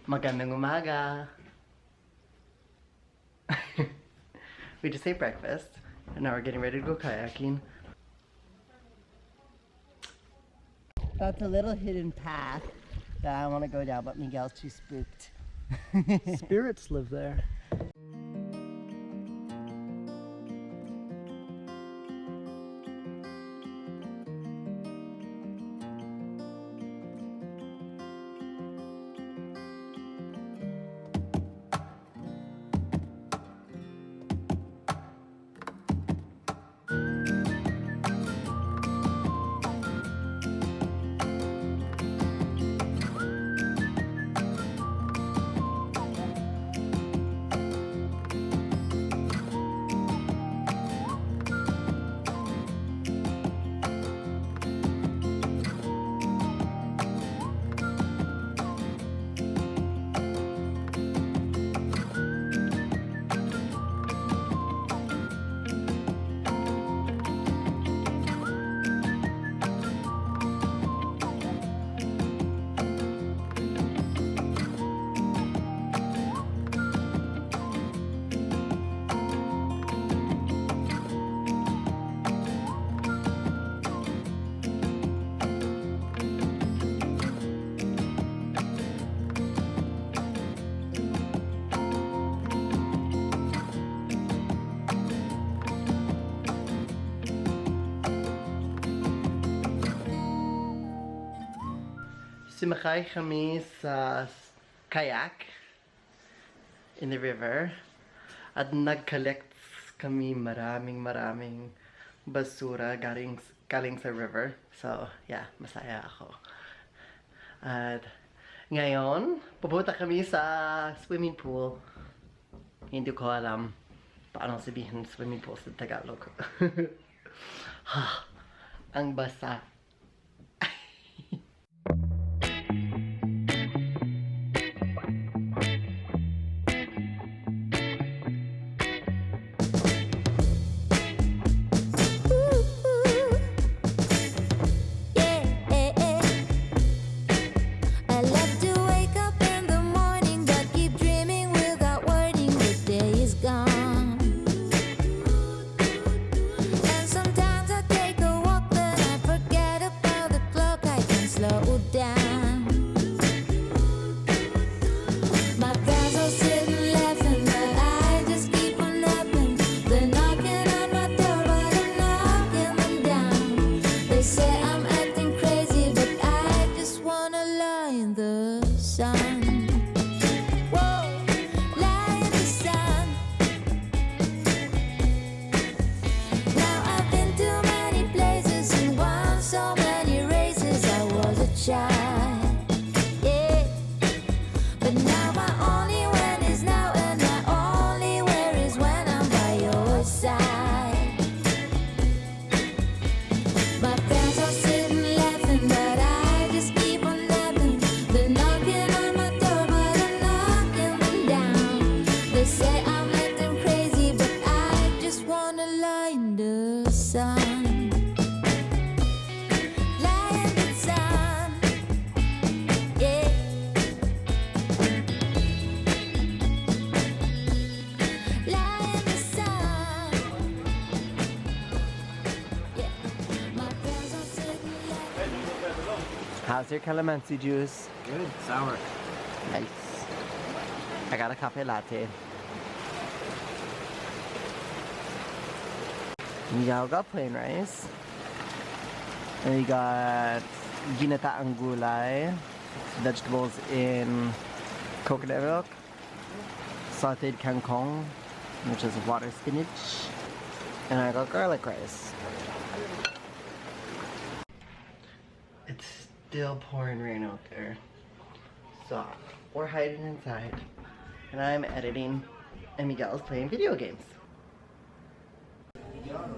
Magandang umaga. We just ate breakfast and now we're getting ready to go kayaking. That's a little hidden path that I want to go down, but Miguel's too spooked. Spirits live there. Sumakay kami sa kayak in the river at nag-collect kami maraming basura galing sa river. So, yeah, masaya ako. At ngayon, pupunta kami sa swimming pool. Hindi ko alam paano sabihin swimming pool sa Tagalog. Ang basa. How's your calamansi juice? Good, sour. Nice. I got a cafe latte. Miguel got plain rice. And we got ginataang gulay, vegetables in coconut milk, sauteed kangkong, which is water spinach, and I got garlic rice. It's still pouring rain out there, so we're hiding inside, and I'm editing, and Miguel's playing video games.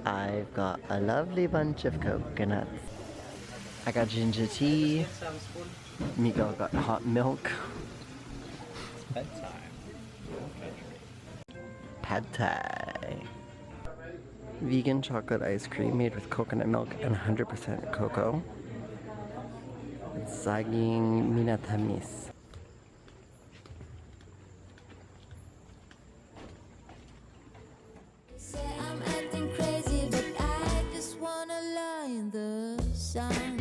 I've got a lovely bunch of coconuts. I got ginger tea. Miguel got hot milk. It's bedtime. Pad Thai. Vegan chocolate ice cream made with coconut milk and 100% cocoa. saging minatamis. Say I'm acting crazy, but I just wanna lie in the sun.